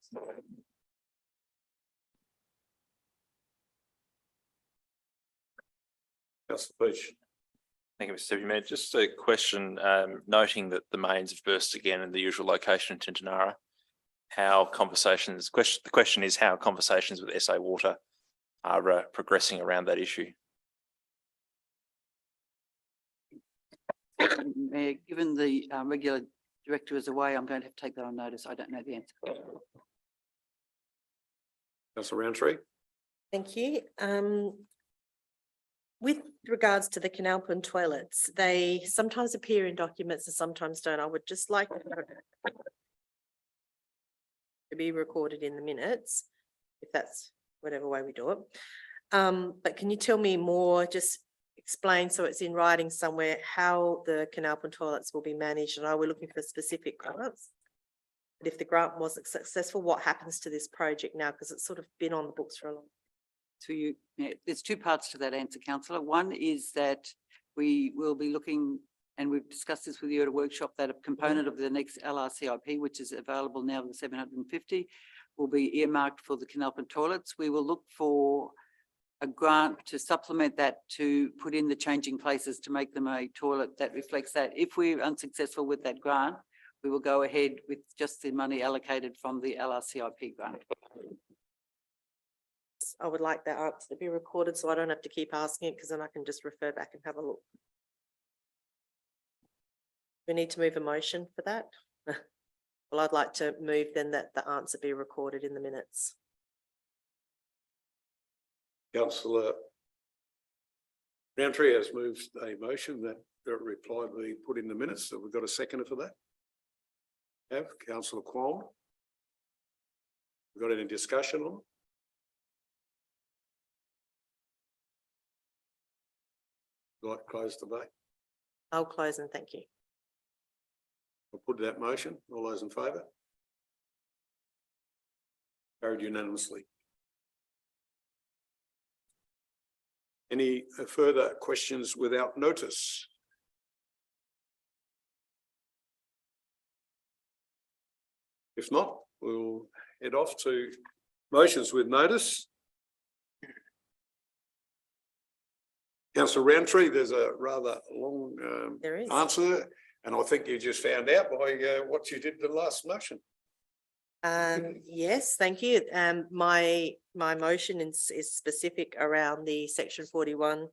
Councillor Peach. Thank you, Mr. Deputy Mayor. Just a question, noting that the mains have burst again in the usual location in Tintinara. How conversations, the question is how conversations with SA Water are progressing around that issue. Mayor, given the regular director is away, I'm going to have to take that on notice. I don't know the answer. Councillor Roundtree. Thank you. With regards to the Canalpin toilets, they sometimes appear in documents and sometimes don't. I would just like to be recorded in the minutes, if that's whatever way we do it. But can you tell me more, just explain so it's in writing somewhere, how the Canalpin toilets will be managed? And are we looking for specific grants? But if the grant wasn't successful, what happens to this project now? Because it's sort of been on the books for a long time. To you, yeah, there's two parts to that answer, councillor. One is that we will be looking, and we've discussed this with you at a workshop, that a component of the next LRCIP, which is available now, the 750, will be earmarked for the Canalpin toilets. We will look for a grant to supplement that, to put in the changing places to make them a toilet that reflects that. If we're unsuccessful with that grant, we will go ahead with just the money allocated from the LRCIP grant. I would like that answer to be recorded so I don't have to keep asking it, because then I can just refer back and have a look. We need to move a motion for that. Well, I'd like to move then that the answer be recorded in the minutes. Councillor Roundtree has moved a motion that the reply be put in the minutes. So we've got a seconder for that. Have Councillor Kwong. We've got any discussion on it? Like close debate. I'll close and thank you. I'll put that motion. All those in favour? Carried unanimously. Any further questions without notice? If not, we'll head off to motions with notice. Councillor Roundtree, there's a rather long There is. answer, and I think you just found out by what you did the last motion. Yes, thank you. My motion is specific around the Section 41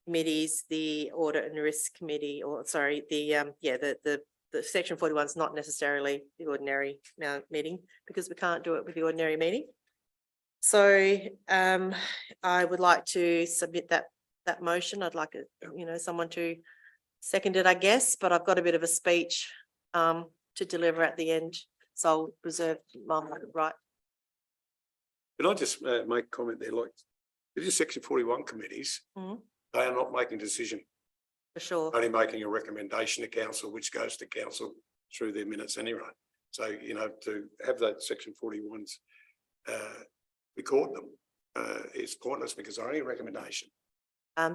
committees, the Audit and Risk Committee, or sorry, the Section 41 is not necessarily the ordinary meeting, because we can't do it with the ordinary meeting. So I would like to submit that motion. I'd like someone to second it, I guess, but I've got a bit of a speech to deliver at the end, so I'll reserve my right. Can I just make a comment there? Like, these Section 41 committees, they are not making a decision, For sure. only making a recommendation to council, which goes to council through their minutes anyway. So, to have that Section 41s record them is pointless, because they're only a recommendation.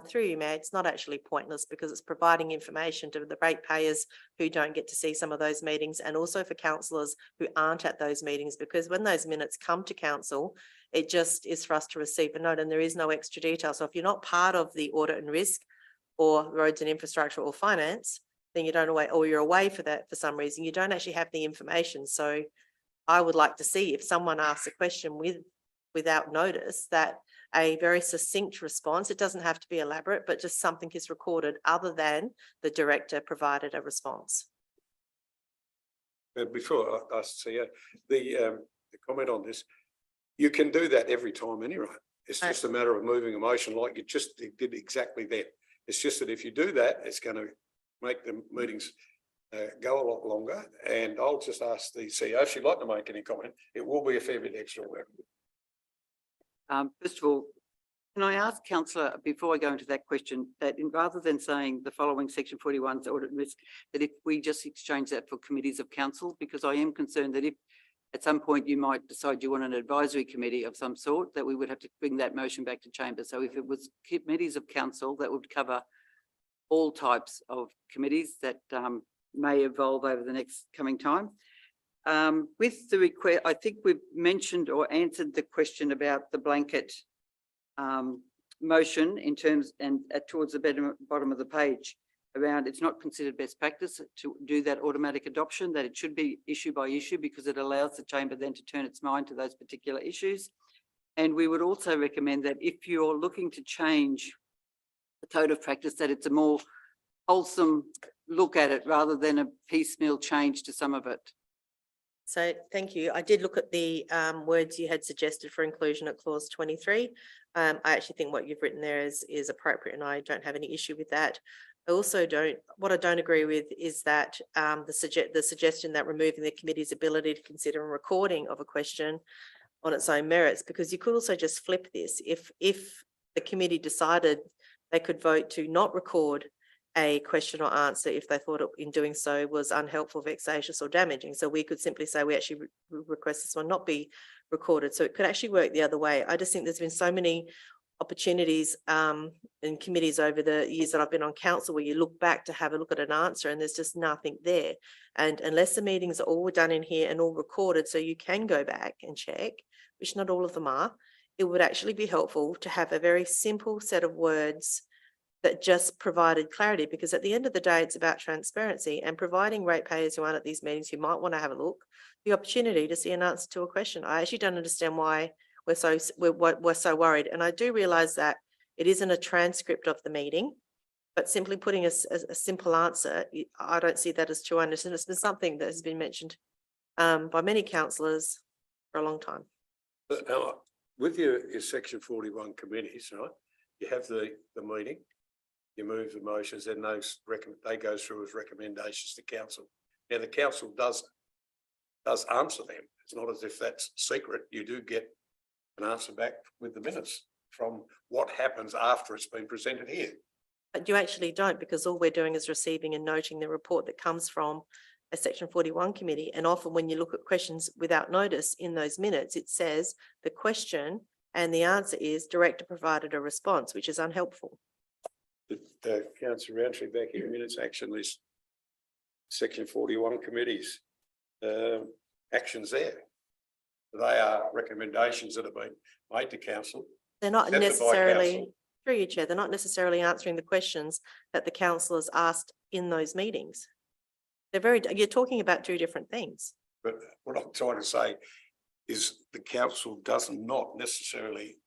Through you, Mayor, it's not actually pointless, because it's providing information to the ratepayers who don't get to see some of those meetings, and also for councillors who aren't at those meetings, because when those minutes come to council, it just is for us to receive a note and there is no extra detail. So if you're not part of the Audit and Risk or Roads and Infrastructure or Finance, then you don't away, or you're away for that for some reason, you don't actually have the information. So I would like to see, if someone asks a question without notice, that a very succinct response. It doesn't have to be elaborate, but just something is recorded other than the director provided a response. Before I say the comment on this, you can do that every time anyway. It's just a matter of moving a motion like you just did exactly that. It's just that if you do that, it's going to make the meetings go a lot longer. And I'll just ask the CEO if she'd like to make any comment. It will be a fair bit extra work. First of all, can I ask councillor, before I go into that question, that rather than saying the following section 41's audit risk, that if we just exchange that for committees of council, because I am concerned that if at some point you might decide you want an advisory committee of some sort, that we would have to bring that motion back to chamber. So if it was committees of council, that would cover all types of committees that may evolve over the next coming time. With the request, I think we've mentioned or answered the question about the blanket motion in terms and towards the bottom of the page around it's not considered best practice to do that automatic adoption, that it should be issue by issue because it allows the chamber then to turn its mind to those particular issues. And we would also recommend that if you're looking to change the code of practice, that it's a more wholesome look at it rather than a piecemeal change to some of it. So thank you. I did look at the words you had suggested for inclusion at clause 23. I actually think what you've written there is appropriate and I don't have any issue with that. I also what I don't agree with is that the suggestion that removing the committee's ability to consider a recording of a question on its own merits, because you could also just flip this. If the committee decided they could vote to not record a question or answer if they thought it, in doing so was unhelpful, vexatious or damaging. So we could simply say we actually request this one not be recorded. So it could actually work the other way. I just think there's been so many opportunities in committees over the years that I've been on council where you look back to have a look at an answer and there's just nothing there. And unless the meetings are all done in here and all recorded so you can go back and check, which not all of them are, it would actually be helpful to have a very simple set of words that just provided clarity, because at the end of the day, it's about transparency and providing ratepayers who aren't at these meetings who might want to have a look, the opportunity to see an answer to a question. I actually don't understand why we're so worried. And I do realise that it isn't a transcript of the meeting, but simply putting a simple answer, I don't see that as too onerous. And it's been something that has been mentioned by many councillors for a long time. But with your section 41 committees, right? You have the meeting, you move the motions, and they go through as recommendations to council. Now the council does answer them. It's not as if that's secret. You do get an answer back with the minutes from what happens after it's been presented here. But you actually don't, because all we're doing is receiving and noting the report that comes from a section 41 committee. And often when you look at questions without notice in those minutes, it says the question and the answer is director provided a response, which is unhelpful. The Councillor Roundtree back in minutes action list, section 41 committees, actions there. They are recommendations that have been made to council. They're not accepted by necessarily, council. through you, Chair, they're not necessarily answering the questions that the councillors asked in those meetings. You're talking about two different things. But what I'm trying to say is the council does not necessarily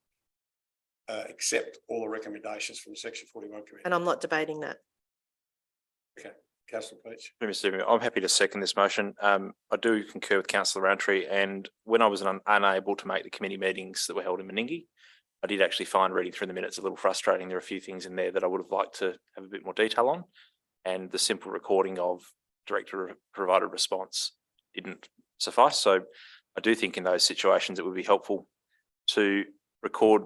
accept all the recommendations from section 41 committee. And I'm not debating that. Okay, Councillor Peach. Mr. Stephen, I'm happy to second this motion. I do concur with Councillor Roundtree, and when I was unable to make the committee meetings that were held in Meningie, I did actually find reading through the minutes a little frustrating. There are a few things in there that I would have liked to have a bit more detail on, and the simple recording of director provided response didn't suffice. So I do think in those situations it would be helpful to record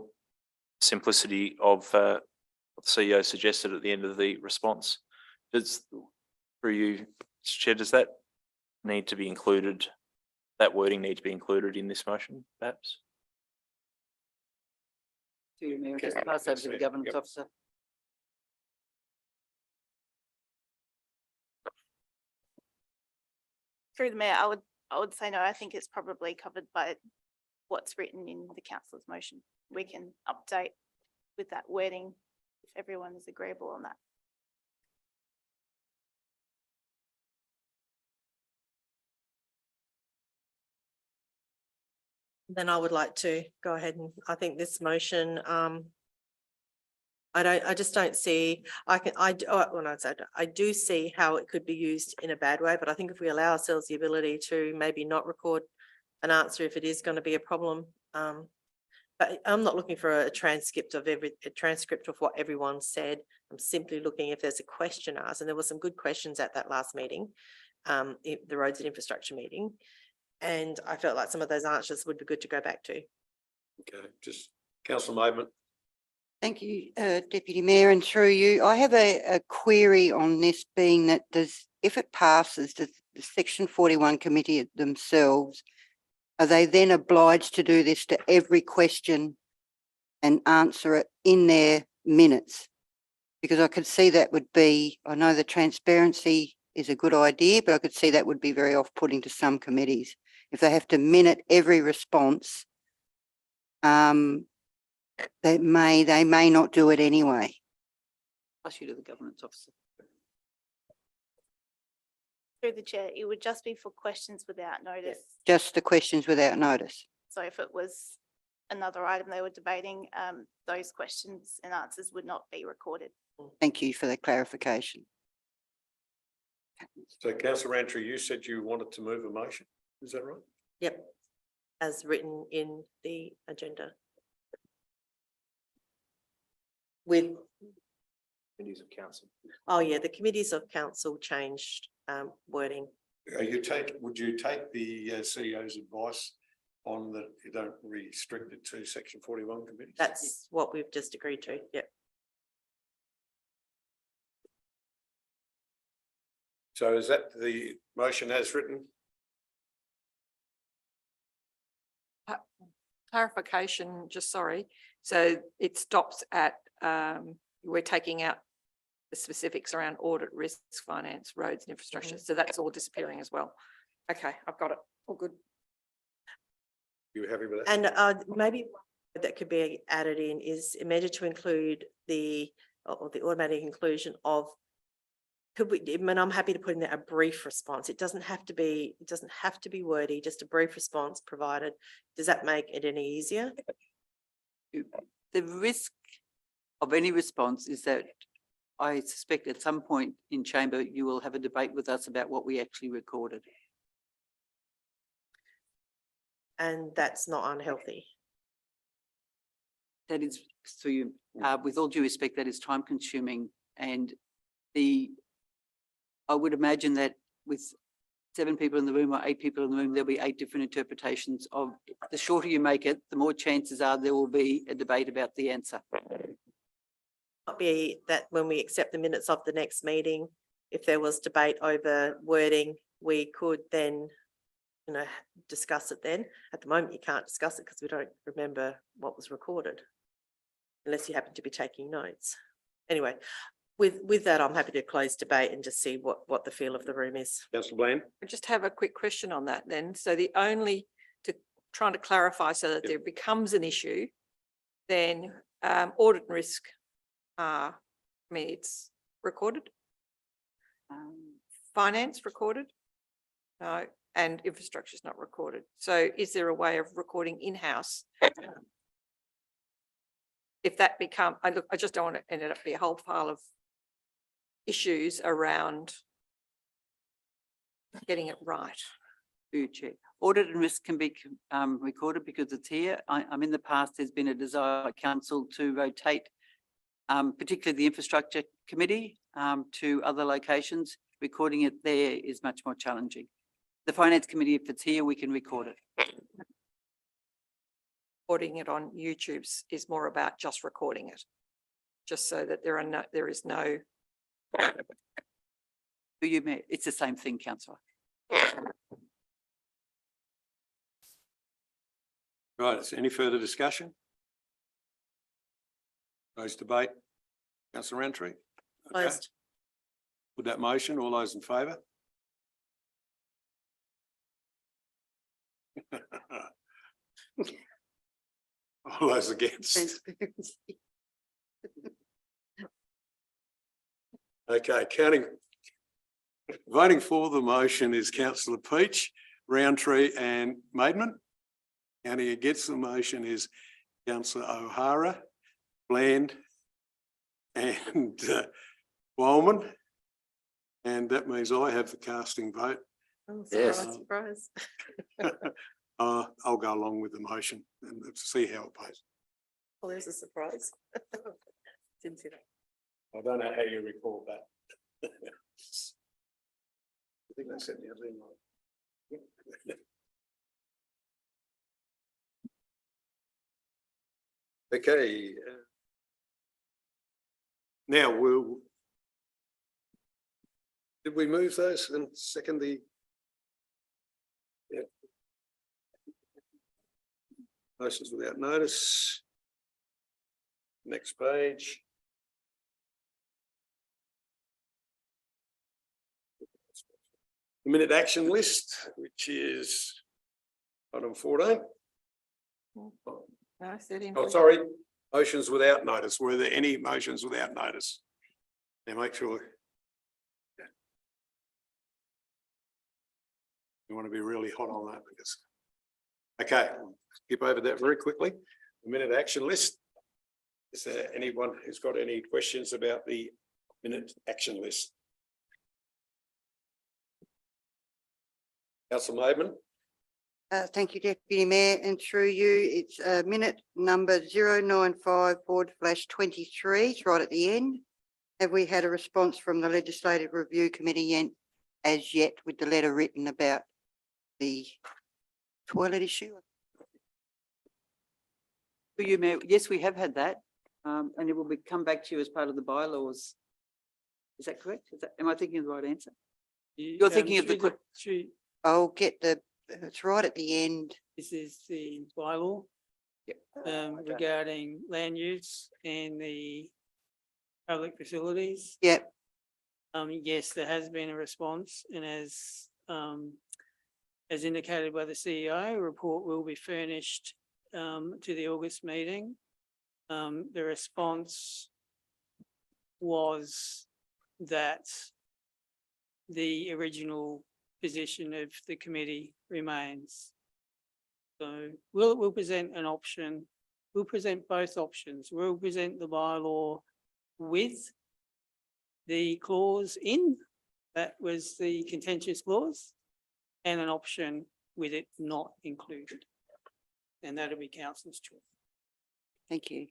simplicity of what the CEO suggested at the end of the response. Through you, Chair, does that need to be included? That wording need to be included in this motion, perhaps? To you, Mayor, Okay, just pass over to the yep. governance officer. Through the mayor, I would say no. I think it's probably covered by what's written in the councillor's motion. We can update with that wording if everyone is agreeable on that. Then I would like to go ahead and I think this motion, I just don't see, I do see how it could be used in a bad way, but I think if we allow ourselves the ability to maybe not record an answer if it is going to be a problem, But I'm not looking for a transcript of what everyone said. I'm simply looking if there's a question asked, and there were some good questions at that last meeting, the roads and infrastructure meeting. And I felt like some of those answers would be good to go back to. Okay, just Councillor Maidment. Thank you, Deputy Mayor, and through you. I have a query on this being that if it passes, does the Section 41 committee themselves, are they then obliged to do this to every question and answer it in their minutes? Because I could see that would be, I know the transparency is a good idea, but I could see that would be very off-putting to some committees. If they have to minute every response, they may not do it anyway. Pass you to the governance officer. Through the chair, it would just be for questions without notice. Just the questions without notice. So if it was another item they were debating, those questions and answers would not be recorded. Thank you for the clarification. So Councillor Rantry, you said you wanted to move a motion, is that right? Yep, as written in the agenda. With, Committees of council. oh yeah, the committees of council changed wording. Would you take the CEO's advice on that you don't restrict it to Section 41 committees? That's what we've just agreed to, yep. So is that the motion as written? Clarification, just sorry. So it stops at, we're taking out the specifics around audit, risks, finance, roads and infrastructure. So that's all disappearing as well. Okay, I've got it. All good. You happy with that? And maybe that could be added in is a measure to include the automatic inclusion of, could we, I mean, I'm happy to put in there a brief response. It doesn't have to be wordy, just a brief response provided. Does that make it any easier? The risk of any response is that I suspect at some point in chamber, you will have a debate with us about what we actually recorded. And that's not unhealthy. That is, so you, with all due respect, that is time consuming, and I would imagine that with 7 people in the room or 8 people in the room, there'll be 8 different interpretations of, the shorter you make it, the more chances are there will be a debate about the answer. Might be that when we accept the minutes of the next meeting, if there was debate over wording, we could then, you know, discuss it then. At the moment, you can't discuss it because we don't remember what was recorded, unless you happen to be taking notes. Anyway, with that, I'm happy to close debate and just see what the feel of the room is. Councillor Bland? I just have a quick question on that then. So trying to clarify so that there becomes an issue, then audit and risk I mean, it's recorded. Finance recorded. No, and infrastructure is not recorded. So is there a way of recording in-house? If that I just don't want to end up be a whole pile of issues around getting it right. Through Chair. Audit and risk can be recorded because it's here. In the past, there's been a desire by council to rotate, particularly the infrastructure committee, to other locations. Recording it there is much more challenging. The finance committee, if it's here, we can record it. Recording it on YouTube is more about just recording it, just so that there is no. It's the same thing, councillor. Right, is there any further discussion? Close debate. Councillor Rantry? Okay. Closed. With that motion, all those in favour? All those against? Transparency. Okay, voting for the motion is Councillor Peach, Roundtree and Maidment. Counting against the motion is Councillor O'Hara, Bland and Wildman. And that means I have the casting vote. Oh, Yes. surprise, surprise. I'll go along with the motion and let's see how it goes. Oh, there's a surprise. Didn't see that. I don't know how you recall that. I think they sent me a email. Okay. Now did we move those and second the? Yeah. Motions without notice. Next page. The minute action list, which is item 14. No, 13. Oh, sorry, motions without notice. Were there any motions without notice? Now make sure. You want to be really hot on that because. Okay, skip over that very quickly. The minute action list. Is there anyone who's got any questions about the minute action list? Councillor Maidman? Thank you, Deputy Mayor, and through you, it's minute number 095/23. It's right at the end. Have we had a response from the Legislative Review Committee as yet with the letter written about the toilet issue? For you, Mayor, yes, we have had that, and it will come back to you as part of the bylaws. Is that correct? Am I thinking of the right answer? You're thinking of the I'll get it's right at the end. This is the bylaw regarding land use and the public facilities. Yep, Yes, there has been a response, and as indicated by the CEO, a report will be furnished to the August meeting. The response was that the original position of the committee remains. So we'll present an option. We'll present both options. We'll present the bylaw with the clause in, that was the contentious clause, and an option with it not included. And that'll be council's choice. thank you.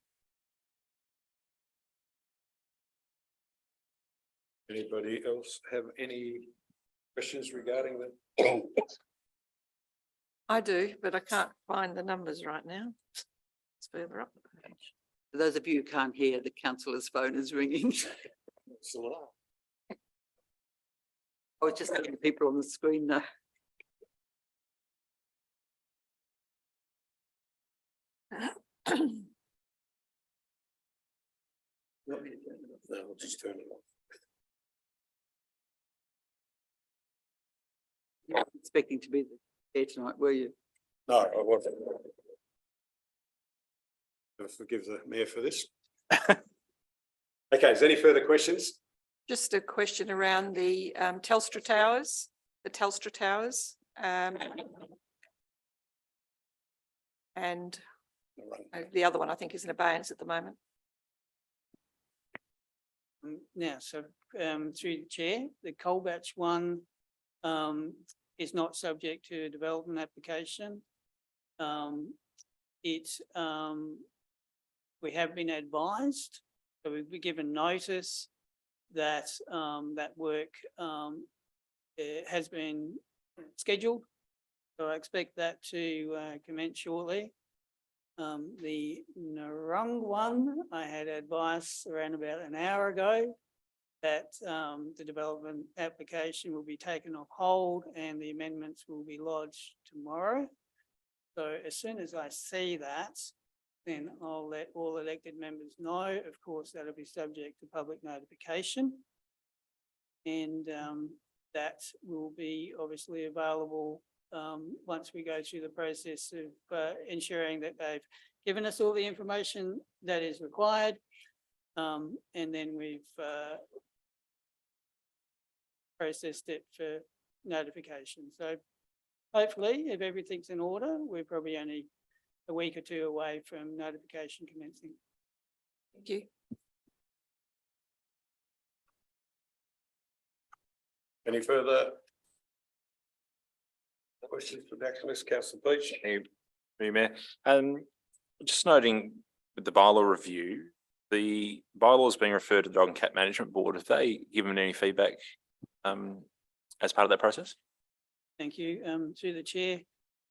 Anybody else have any questions regarding that? I do, but I can't find the numbers right now. It's further up the page. For those of you who can't hear, the councillor's phone is ringing. I was just letting people on the screen know. No, I'll just turn it off. You weren't expecting to be there tonight, were you? No, I wasn't. Forgive the mayor for this. Okay, is there any further questions? Just a question around the Telstra Towers, and the other one I think is in abeyance at the moment. Now, so through the chair, the coal batch one is not subject to a development application. We have been advised, so we've been given notice that that work has been scheduled. So I expect that to commence shortly. The Narung one, I had advice around about an hour ago that the development application will be taken off hold and the amendments will be lodged tomorrow. So as soon as I see that, then I'll let all elected members know. Of course, that'll be subject to public notification. And that will be obviously available once we go through the process of ensuring that they've given us all the information that is required. And then we've processed it for notification. So hopefully, if everything's in order, we're probably only a week or two away from notification commencing. Thank you. Any further questions for the action list, Councillor Peach? Thank you, Mayor. Just noting with the bylaw review, the bylaws being referred to the Dog and Cat Management Board, have they given any feedback as part of that process? Thank you. Through the chair,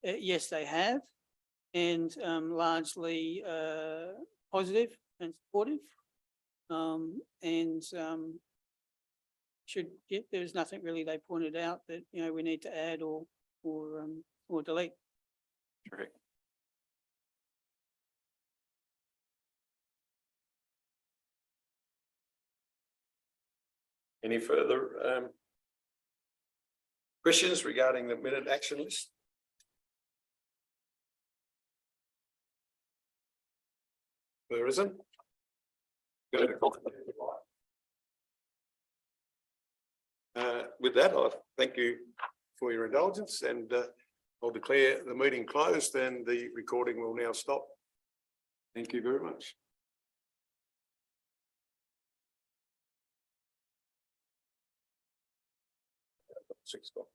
yes, they have, and largely positive and supportive. There's nothing really they pointed out that, you know, we need to add or delete. Terrific. Any further questions regarding the minute action list? There isn't. Go to with that, I thank you for your indulgence, and I'll declare the meeting closed and the recording will now stop. Thank you very much. Six o'clock.